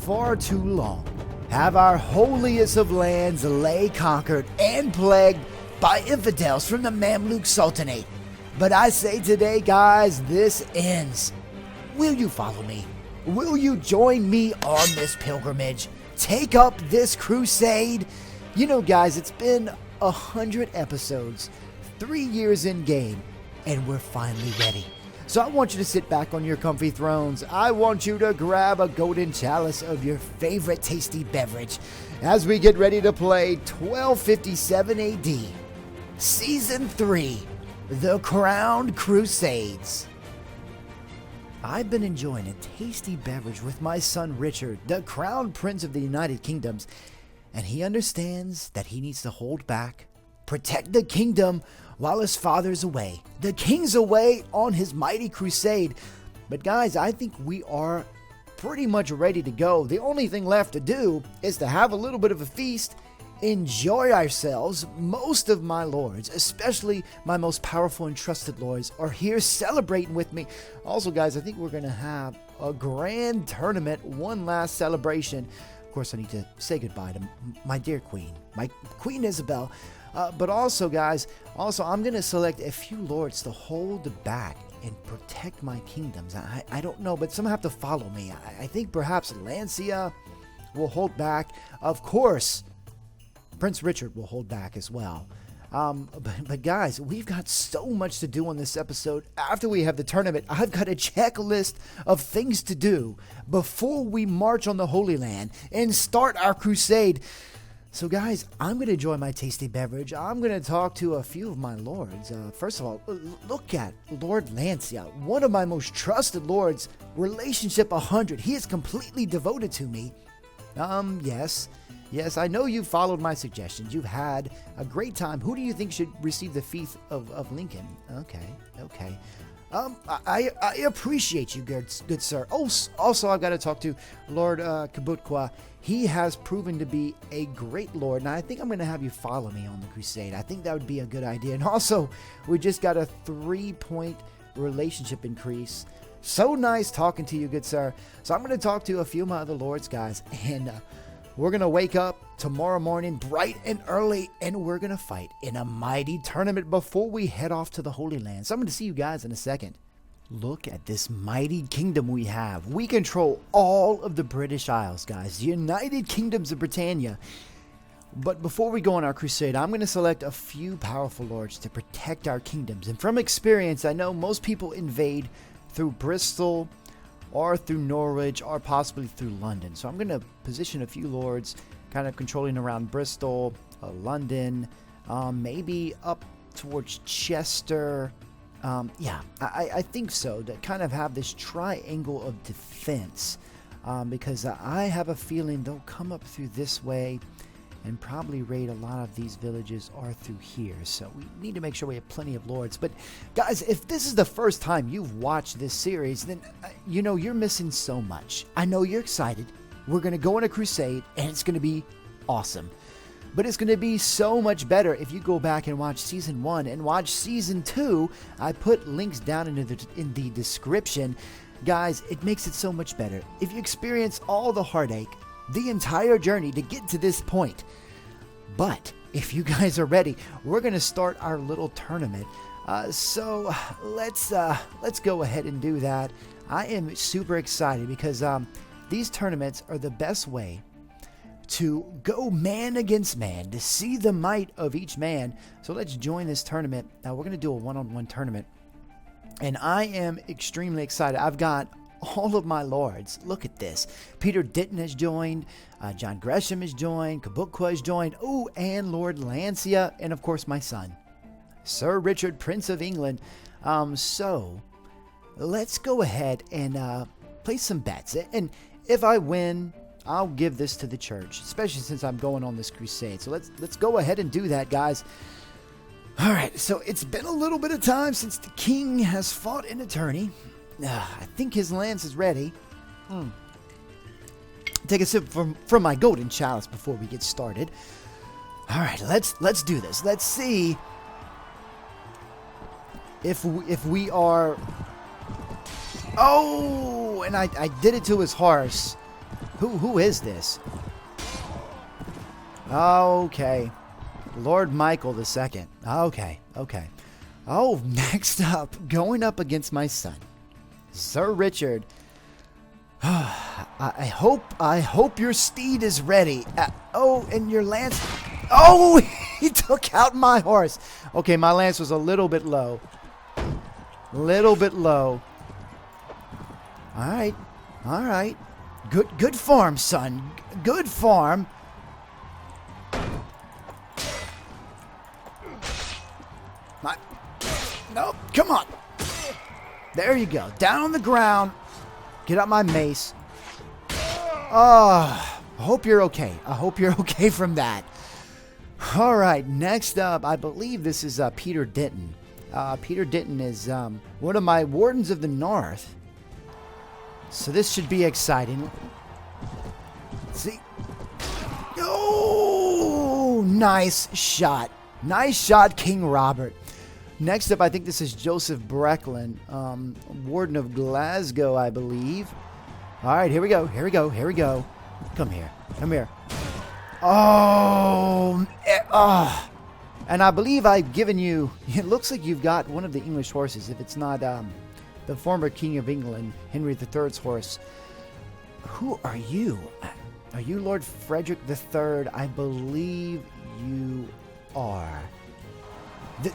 far too long have our holiest of lands lay conquered and plagued by infidels from the Mamluk Sultanate. But I say today, guys, this ends. Will you follow me? Will you join me on this pilgrimage? Take up this crusade? You know, guys, it's been 100 episodes, 3 years in game, and we're finally ready. So I want you to sit back on your comfy thrones. I want you to grab a golden chalice of your favorite tasty beverage as we get ready to play 1257 AD, Season 3, The Crowned Crusades. I've been enjoying a tasty beverage with my son Richard, the Crown Prince of the United Kingdoms, and he understands that he needs to hold back, protect the kingdom while his father's away. The king's away on his mighty crusade. But guys, I think we are pretty much ready to go. The only thing left to do is to have a little bit of a feast, enjoy ourselves. Most of my lords, especially my most powerful and trusted lords, are here celebrating with me. Also, guys, I think we're going to have a grand tournament, one last celebration. Of course, I need to say goodbye to my dear queen, my Queen Isabel. But also, guys, I'm going to select a few lords to hold back and protect my kingdoms. I don't know, but some have to follow me. I think perhaps Lancia will hold back. Of course, Prince Richard will hold back as well. But guys, we've got so much to do on this episode. After we have the tournament, I've got a checklist of things to do before we march on the Holy Land and start our crusade. So guys, I'm going to enjoy my tasty beverage. I'm going to talk to a few of my lords. First of all, look at Lord Lancia, one of my most trusted lords. Relationship 100. He is completely devoted to me. Yes, I know you followed my suggestions. You've had a great time. Who do you think should receive the Fief of Lincoln? Okay. I appreciate you, good sir. Oh, also, I've got to talk to Lord Kabutkwa. He has proven to be a great lord, and I think I'm going to have you follow me on the crusade. I think that would be a good idea. And also, we just got a 3-point relationship increase. So nice talking to you, good sir. So I'm going to talk to a few of my other lords, guys, and we're going to wake up tomorrow morning bright and early, and we're going to fight in a mighty tournament before we head off to the Holy Land. So I'm going to see you guys in a second. Look at this mighty kingdom we have. We control all of the British Isles, guys. The United Kingdoms of Britannia. But before we go on our crusade, I'm going to select a few powerful lords to protect our kingdoms. And from experience, I know most people invade through Bristol or through Norwich or possibly through London. So I'm going to position a few lords kind of controlling around Bristol, London, maybe up towards Chester. I think so, to kind of have this triangle of defense, because I have a feeling they'll come up through this way and probably raid a lot of these villages or through here. So we need to make sure we have plenty of lords. But guys, if this is the first time you've watched this series, then you know you're missing so much. I know you're excited. We're going to go on a crusade and it's going to be awesome. But it's going to be so much better if you go back and watch Season 1 and watch Season 2. I put links down in the description. Guys, it makes it so much better. If you experience all the heartache, the entire journey to get to this point. But if you guys are ready, we're going to start our little tournament. So let's go ahead and do that. I am super excited because these tournaments are the best way to go man against man, to see the might of each man. So let's join this tournament. Now we're going to do a one-on-one tournament. And I am extremely excited. I've got all of my lords. Look at this. Peter Ditton has joined. John Gresham has joined. Kabukwa has joined. Oh, and Lord Lancia. And of course my son, Sir Richard, Prince of England. So let's go ahead and place some bets. And if I win, I'll give this to the church, especially since I'm going on this crusade. So let's go ahead and do that, guys. All right, so it's been a little bit of time since the king has fought an attorney. I think his lance is ready. Take a sip from my golden chalice before we get started. All right, let's do this. Let's see if we are. Oh, and I did it to his horse. Who is this? Okay. Lord Michael II. Okay. Oh, next up, going up against my son, Sir Richard. I hope your steed is ready. And your lance. Oh, he took out my horse. Okay, my lance was a little bit low. All right. Good farm, son. Good farm. No, come on. There you go. Down on the ground. Get out my mace. I hope you're okay. I hope you're okay from that. All right, next up, I believe this is Peter Denton. Peter Denton is one of my Wardens of the North. So this should be exciting. Let's see. Oh, nice shot. Nice shot, King Robert. Next up, I think this is Joseph Brecklin, Warden of Glasgow, I believe. All right, here we go. Come here. Oh, and I believe I've given you, it looks like you've got one of the English horses, if it's not the former King of England, Henry III's horse. Who are you? Are you Lord Frederick III? I believe you are.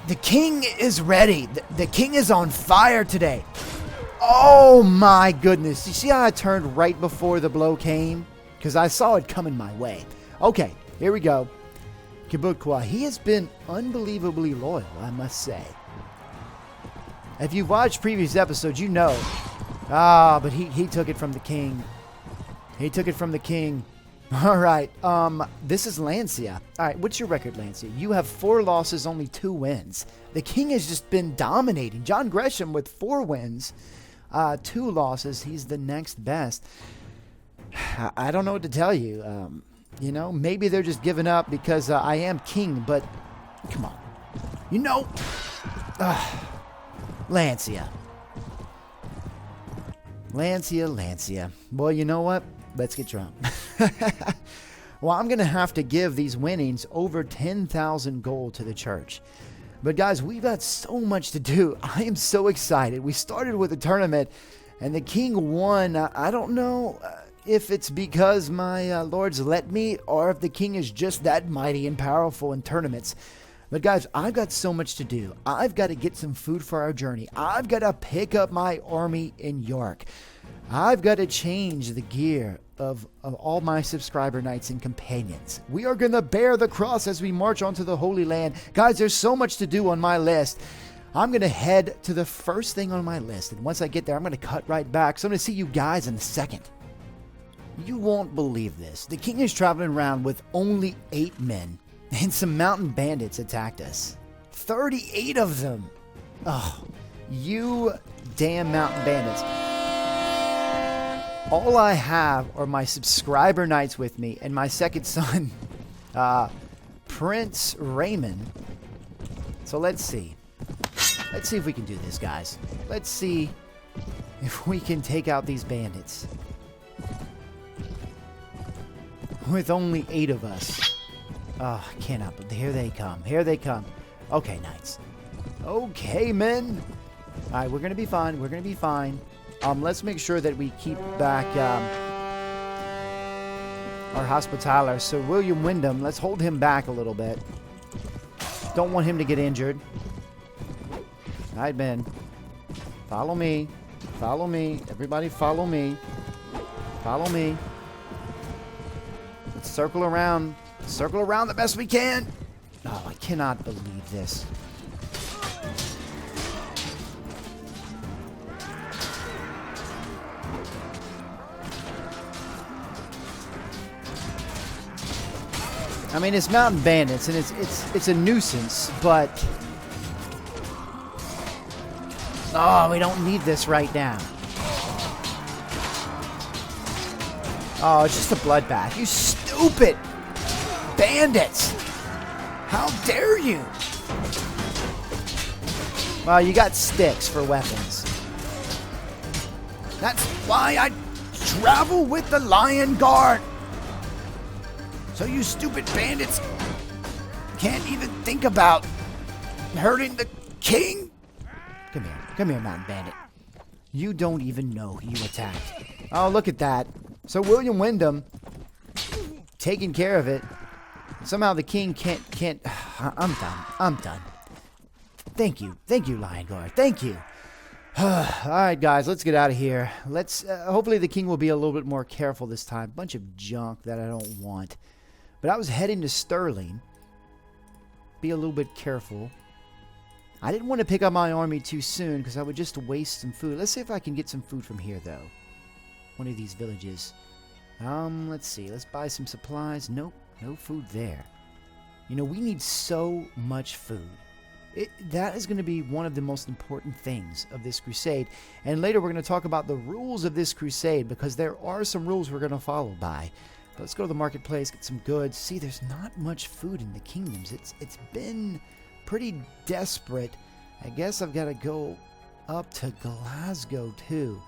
The king is ready. The king is on fire today. Oh my goodness. You see how I turned right before the blow came? Because I saw it coming my way. Okay, here we go. Kibukwa, he has been unbelievably loyal, I must say. If you've watched previous episodes, you know. But he took it from the king. All right, this is Lancia. All right, what's your record, Lancia? You have 4 losses, only 2 wins. The king has just been dominating. John Gresham with 4 wins, 2 losses. He's the next best. I don't know what to tell you. Maybe they're just giving up because I am king, but come on. Lancia. Boy, you know what? Let's get drunk. Well, I'm going to have to give these winnings over 10,000 gold to the church. But guys, we've got so much to do. I am so excited. We started with a tournament and the king won. I don't know if it's because my lords let me or if the king is just that mighty and powerful in tournaments. But guys, I've got so much to do. I've got to get some food for our journey. I've got to pick up my army in York. I've got to change the gear of all my subscriber knights and companions. We are going to bear the cross as we march onto the Holy Land. Guys, there's so much to do on my list. I'm going to head to the first thing on my list. And once I get there, I'm going to cut right back. So I'm going to see you guys in a second. You won't believe this. The king is traveling around with only 8 men. And some mountain bandits attacked us. 38 of them. Oh, you damn mountain bandits. All I have are my subscriber knights with me and my second son, Prince Raymond. So let's see. Let's see if we can do this, guys. Let's see if we can take out these bandits. With only 8 of us. Oh, I cannot, but here they come. Here they come. Okay, knights. Okay, men. All right, we're going to be fine. We're going to be fine. Let's make sure that we keep back our Hospitaller. So William Wyndham, let's hold him back a little bit. Don't want him to get injured. All right, Ben. Follow me. Follow me. Everybody follow me. Follow me. Let's circle around. Circle around the best we can. Oh, I cannot believe this. I mean, it's mountain bandits, and it's a nuisance, but oh, we don't need this right now. Oh, it's just a bloodbath. You stupid bandits! How dare you? Well, you got sticks for weapons. That's why I travel with the Lion Guard. So you stupid bandits can't even think about hurting the king? Come here, Mountain Bandit. You don't even know who you attacked. Oh, look at that. So William Wyndham taking care of it. Somehow the king can't. I'm done. Thank you, Lion Guard. Thank you. All right, guys, let's get out of here. Let's. Hopefully, the king will be a little bit more careful this time. Bunch of junk that I don't want. But I was heading to Sterling. Be a little bit careful. I didn't want to pick up my army too soon because I would just waste some food. Let's see if I can get some food from here, though. One of these villages. Let's see. Let's buy some supplies. Nope, no food there. You know, we need so much food. That is going to be one of the most important things of this crusade. And later we're going to talk about the rules of this crusade because there are some rules we're going to follow by. But let's go to the marketplace, get some goods. See, there's not much food in the kingdoms. It's been pretty desperate. I guess I've got to go up to Glasgow too.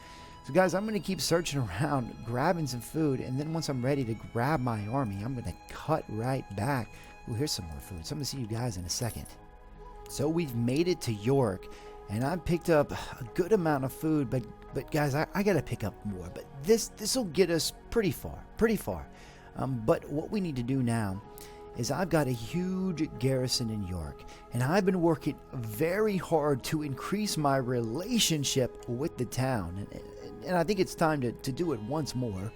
So guys, I'm going to keep searching around, grabbing some food, and then once I'm ready to grab my army, I'm going to cut right back. Ooh, here's some more food. So I'm going to see you guys in a second. So we've made it to York, and I picked up a good amount of food, but guys, I got to pick up more. But this will get us pretty far. But what we need to do now is I've got a huge garrison in York, and I've been working very hard to increase my relationship with the town, and I think it's time to do it once more.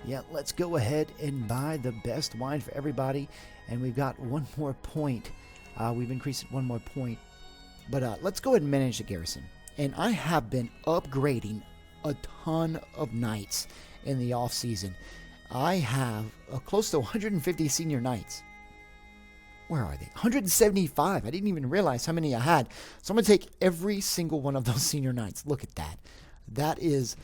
Yeah, let's go ahead and buy the best wine for everybody, and we've got one more point. We've increased it one more point, but let's go ahead and manage the garrison. And I have been upgrading a ton of knights in the off season. I have close to 150 senior knights. Where are they? 175. I didn't even realize how many I had. So I'm going to take every single one of those senior knights. Look at that. That is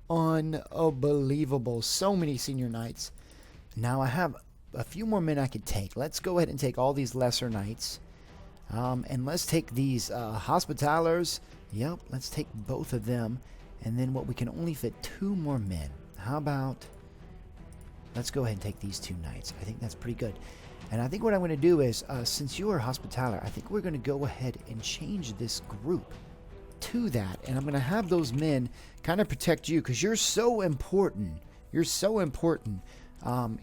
unbelievable. So many senior knights. Now I have a few more men I could take. Let's go ahead and take all these lesser knights. And let's take these hospitalers. Yep, let's take both of them. And then what we can only fit 2 more men. How about... Let's go ahead and take these 2 knights. I think that's pretty good. And I think what I'm going to do is, since you are hospitaler, I think we're going to go ahead and change this group to that. And I'm going to have those men kind of protect you because you're so important. You're so important.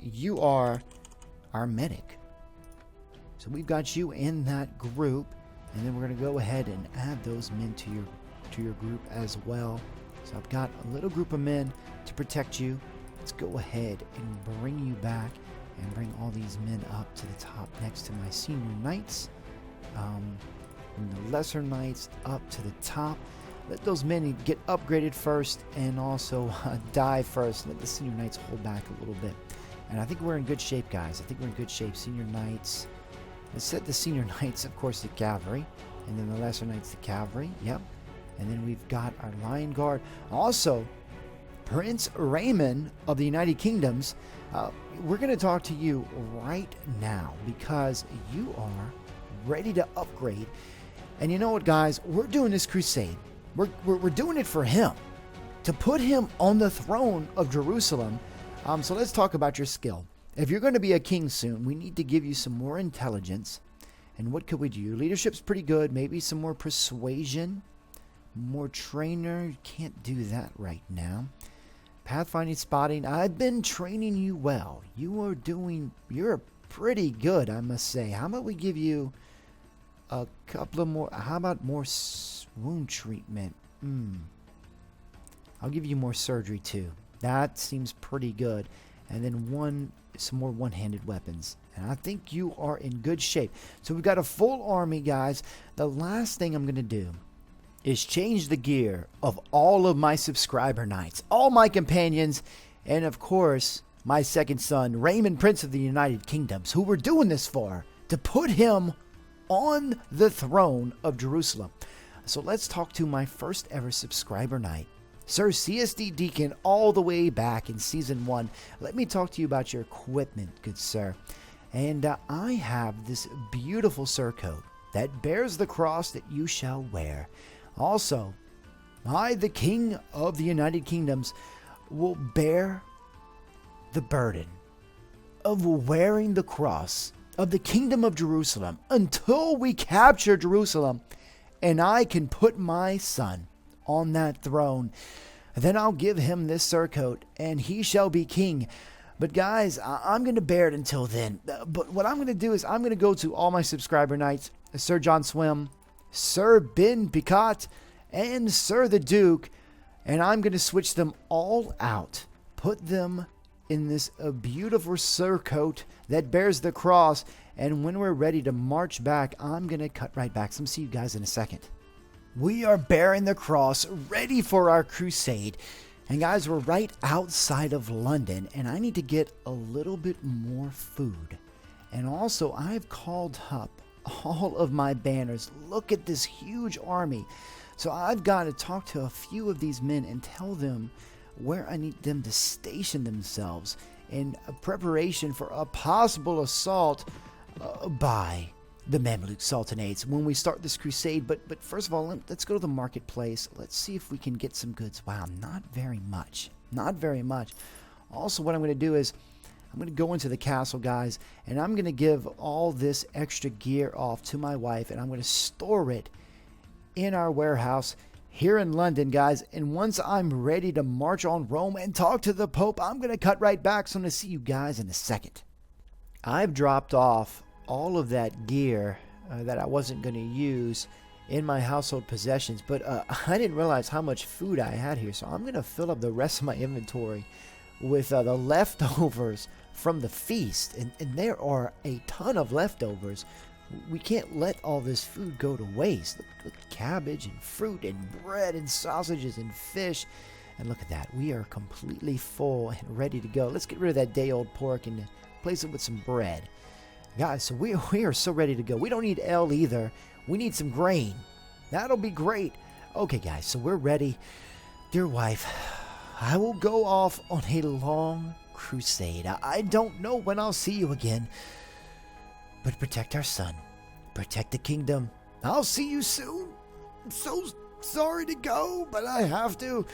You are our medic. So we've got you in that group. And then we're going to go ahead and add those men to your group as well. So I've got a little group of men to protect you. Let's go ahead and bring you back and bring all these men up to the top next to my senior knights. And the lesser knights up to the top. Let those men get upgraded first and also die first. Let the senior knights hold back a little bit. And I think we're in good shape, guys. I think we're in good shape. Senior knights. Let's set the senior knights, of course, the cavalry. And then the lesser knights, the cavalry. Yep. And then we've got our Lion Guard. Also, Prince Raymond of the United Kingdoms, we're going to talk to you right now because you are ready to upgrade. And you know what, guys? We're doing this crusade. We're doing it for him, to put him on the throne of Jerusalem. So let's talk about your skill. If you're going to be a king soon, we need to give you some more intelligence. And what could we do? Your leadership's pretty good. Maybe some more persuasion, more trainer. You can't do that right now. Pathfinding, spotting. I've been training you well. You're pretty good, I must say. How about we give you a couple of more? How about more wound treatment? I'll give you more surgery too. That seems pretty good. And then some more one-handed weapons. And I think you are in good shape. So we've got a full army, guys. The last thing I'm going to do is change the gear of all of my subscriber knights, all my companions, and of course, my second son, Raymond, Prince of the United Kingdoms, who we're doing this for, to put him on the throne of Jerusalem. So let's talk to my first ever subscriber knight, Sir CSD Deacon, all the way back in Season 1. Let me talk to you about your equipment, good sir. And I have this beautiful surcoat that bears the cross that you shall wear. Also, I, the King of the United Kingdoms, will bear the burden of wearing the cross of the kingdom of Jerusalem until we capture Jerusalem and I can put my son on that throne. Then I'll give him this surcoat and he shall be king. But guys, I'm going to bear it until then. But what I'm going to do is I'm going to go to all my subscriber knights, Sir John Swim, Sir Ben Picot, and Sir the Duke, and I'm going to switch them all out, put them in this beautiful surcoat that bears the cross, and when we're ready to march back, I'm going to cut right back. So I'm going to see you guys in a second. We are bearing the cross, ready for our crusade. And guys, we're right outside of London, and I need to get a little bit more food. And also, I've called up all of my banners. Look at this huge army. So I've got to talk to a few of these men and tell them where I need them to station themselves in preparation for a possible assault by the Mamluk Sultanates when we start this crusade. But first of all, let's go to the marketplace. Let's see if we can get some goods. Wow, not very much. Not very much. Also, what I'm going to do is I'm going to go into the castle, guys, and I'm going to give all this extra gear off to my wife, and I'm going to store it in our warehouse here in London, guys. And once I'm ready to march on Rome and talk to the Pope, I'm going to cut right back. So I'm going to see you guys in a second. I've dropped off all of that gear that I wasn't going to use in my household possessions, but I didn't realize how much food I had here, so I'm going to fill up the rest of my inventory with the leftovers from the feast, and there are a ton of leftovers. We can't let all this food go to waste. Look, cabbage and fruit and bread and sausages and fish, and look at that. We are completely full and ready to go. Let's get rid of that day-old pork and replace it with some bread. Guys, so we are so ready to go. We don't need ale either. We need some grain. That'll be great. Okay, guys, so we're ready. Dear wife, I will go off on a long crusade. I don't know when I'll see you again. But protect our son. Protect the kingdom. I'll see you soon. I'm so sorry to go, but I have to.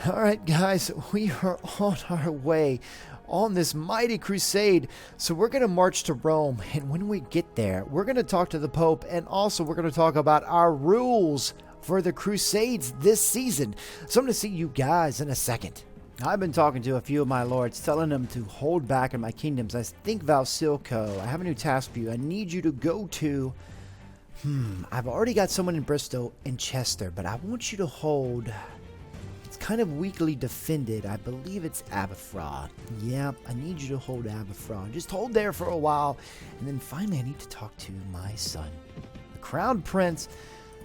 All right, guys, we are on our way on this mighty crusade. So we're going to march to Rome, and when we get there, we're going to talk to the Pope, and also we're going to talk about our rules for the crusades this season. So I'm going to see you guys in a second. I've been talking to a few of my lords, telling them to hold back in my kingdoms. I think Valsilco, I have a new task for you. I need you to go to... I've already got someone in Bristol and Chester, but I want you to hold... It's kind of weakly defended. I believe it's Aberfraw. Yeah, I need you to hold Aberfraw. Just hold there for a while, and then finally I need to talk to my son, the Crown Prince.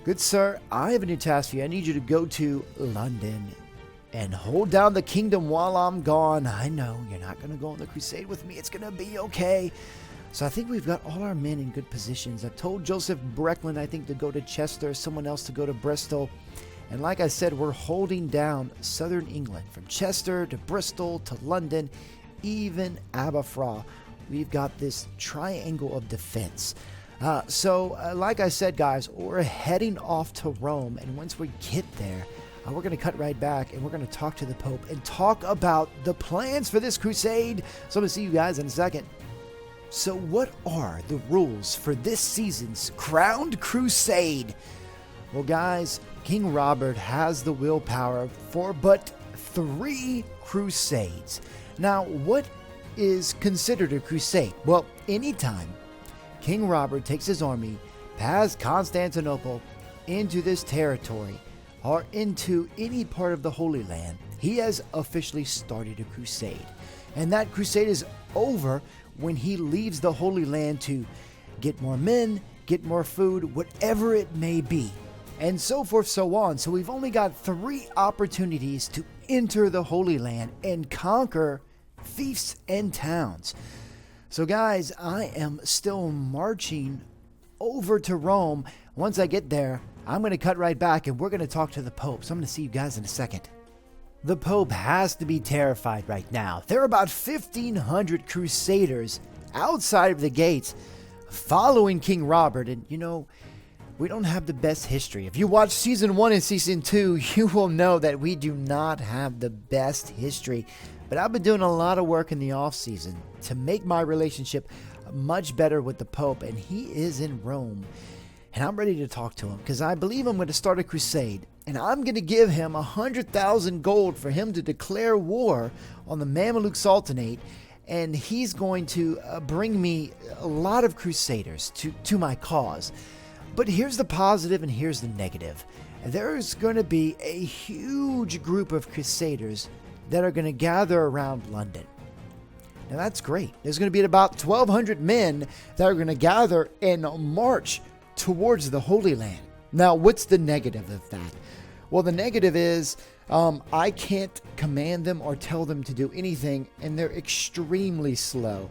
Good sir, I have a new task for you. I need you to go to London and hold down the kingdom while I'm gone. I know, you're not going to go on the crusade with me. It's going to be okay. So I think we've got all our men in good positions. I've told Joseph Brecklin, I think, to go to Chester, someone else to go to Bristol. And like I said, we're holding down southern England, from Chester to Bristol to London, even Aberfraw. We've got this triangle of defense. So like I said, guys, we're heading off to Rome. And once we get there, we're going to cut right back and we're going to talk to the Pope and talk about the plans for this crusade. So I'm going to see you guys in a second. So what are the rules for this season's Crowned Crusade? Well, guys, King Robert has the willpower for but 3 crusades. Now, what is considered a crusade? Well, anytime King Robert takes his army past Constantinople into this territory or into any part of the Holy Land, he has officially started a crusade. And that crusade is over when he leaves the Holy Land to get more men, get more food, whatever it may be, and so forth, so on. So we've only got 3 opportunities to enter the Holy Land and conquer fiefs and towns. So guys, I am still marching over to Rome. Once I get there, I'm going to cut right back and we're going to talk to the Pope. So I'm going to see you guys in a second. The Pope has to be terrified right now. There are about 1,500 crusaders outside of the gates following King Robert. And you know, we don't have the best history. If you watch season 1 and season 2, you will know that we do not have the best history. But I've been doing a lot of work in the off season to make my relationship much better with the Pope, and he is in Rome. And I'm ready to talk to him because I believe I'm going to start a crusade, and I'm going to give him 100,000 gold for him to declare war on the Mamluk Sultanate, and he's going to bring me a lot of crusaders to my cause. But here's the positive and here's the negative. There's going to be a huge group of crusaders that are going to gather around London. Now that's great. There's going to be about 1,200 men that are going to gather and march towards the Holy Land. Now, what's the negative of that? Well, the negative is I can't command them or tell them to do anything, and they're extremely slow.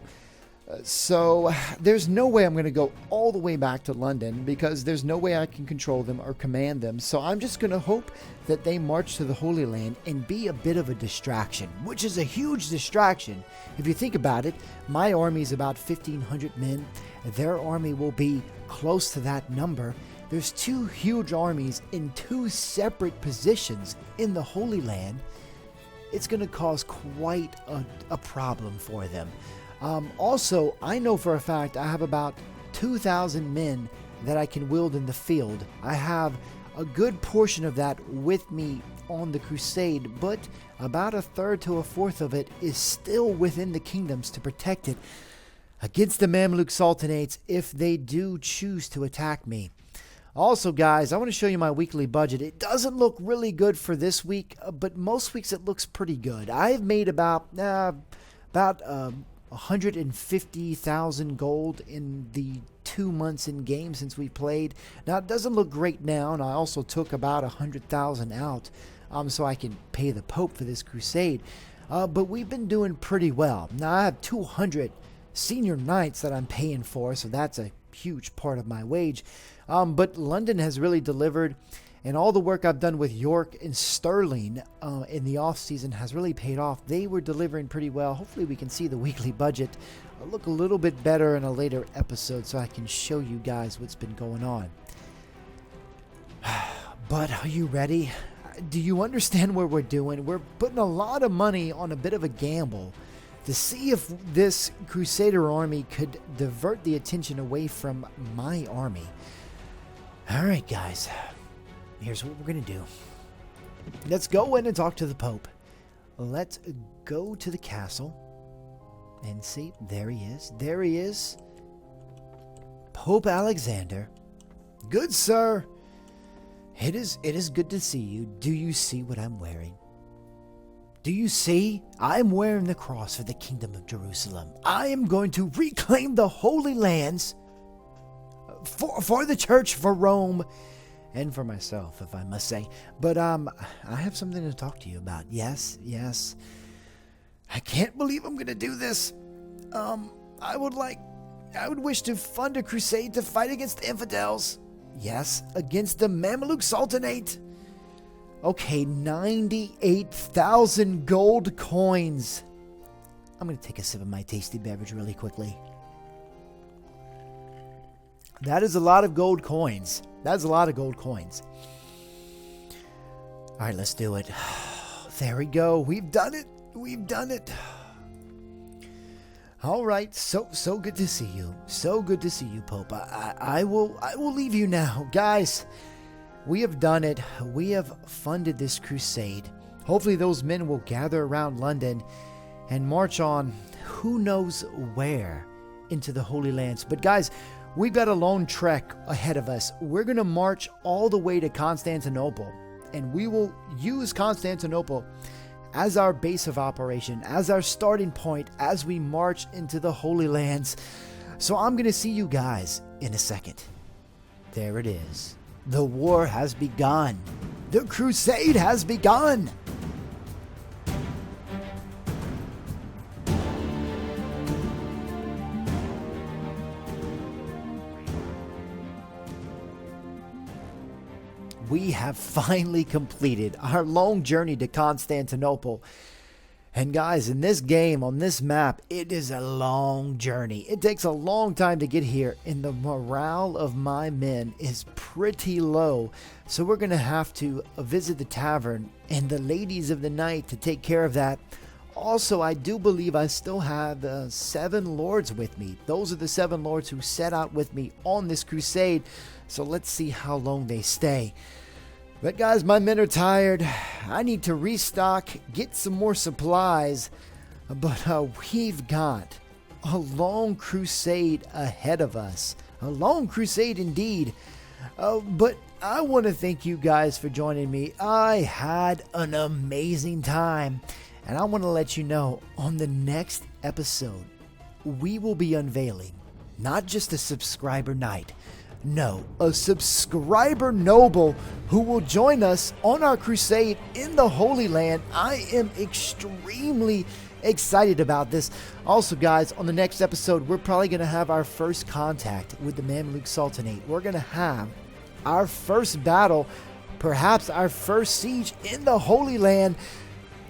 So there's no way I'm going to go all the way back to London because there's no way I can control them or command them. So I'm just going to hope that they march to the Holy Land and be a bit of a distraction, which is a huge distraction. If you think about it, my army is about 1,500 men. Their army will be close to that number. There's 2 huge armies in 2 separate positions in the Holy Land. It's going to cause quite a problem for them. Also, I know for a fact I have about 2,000 men that I can wield in the field. I have a good portion of that with me on the crusade, but about 1/3 to 1/4 of it is still within the kingdoms to protect it against the Mamluk Sultanates if they do choose to attack me. Also, guys, I want to show you my weekly budget. It doesn't look really good for this week, but most weeks it looks pretty good. I've made about 150,000 gold in the 2 months in game since we played. Now, it doesn't look great now, and I also took about 100,000 out so I can pay the Pope for this crusade. But we've been doing pretty well. Now, I have 200 senior knights that I'm paying for, so that's a huge part of my wage. But London has really delivered, and all the work I've done with York and Stirling in the off-season has really paid off. They were delivering pretty well. Hopefully we can see the weekly budget look a little bit better in a later episode so I can show you guys what's been going on. But are you ready? Do you understand what we're doing? We're putting a lot of money on a bit of a gamble to see if this Crusader army could divert the attention away from my army. All right, guys. Here's what we're going to do. Let's go in and talk to the Pope. Let's go to the castle and see. There he is. There he is. Pope Alexander. Good sir. It is good to see you. Do you see what I'm wearing? Do you see? I'm wearing the cross for the kingdom of Jerusalem. I am going to reclaim the Holy Lands for the church, for Rome, and for myself, if I must say. But I have something to talk to you about. Yes. I can't believe I'm going to do this. I would wish to fund a crusade to fight against the infidels. Yes, against the Mamluk Sultanate. Okay, 98,000 gold coins. I'm going to take a sip of my tasty beverage really quickly. That is a lot of gold coins. That's a lot of gold coins. All right, let's do it. There we go. We've done it. We've done it. All right. So good to see you. So good to see you, Pope. I will leave you now. Guys, we have done it. We have funded this crusade. Hopefully those men will gather around London and march on who knows where into the Holy Lands. But guys, we've got a long trek ahead of us. We're going to march all the way to Constantinople, and we will use Constantinople as our base of operation, as our starting point as we march into the Holy Lands. So I'm going to see you guys in a second. There it is. The war has begun. The crusade has begun. We have finally completed our long journey to Constantinople. And guys, in this game, on this map, it is a long journey. It takes a long time to get here, and the morale of my men is pretty low. So we're going to have to visit the tavern and the ladies of the night to take care of that. Also, I do believe I still have 7 lords with me. Those are the 7 lords who set out with me on this crusade. So let's see how long they stay. But guys, my men are tired. I need to restock, get some more supplies. But we've got a long crusade ahead of us. A long crusade indeed. But I want to thank you guys for joining me. I had an amazing time. And I want to let you know, on the next episode, we will be unveiling not just a subscriber knight, no, a subscriber noble who will join us on our crusade in the Holy Land. I am extremely excited about this. Also, guys, on the next episode, we're probably going to have our first contact with the Mamluk Sultanate. We're going to have our first battle, perhaps our first siege in the Holy Land.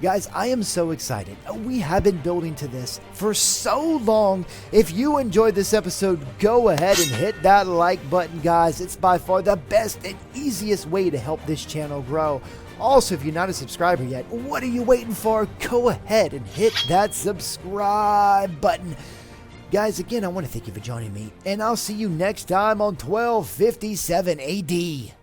Guys, I am so excited. We have been building to this for so long. If you enjoyed this episode, go ahead and hit that like button, guys. It's by far the best and easiest way to help this channel grow. Also, if you're not a subscriber yet, what are you waiting for? Go ahead and hit that subscribe button. Guys, again, I want to thank you for joining me, and I'll see you next time on 1257 AD.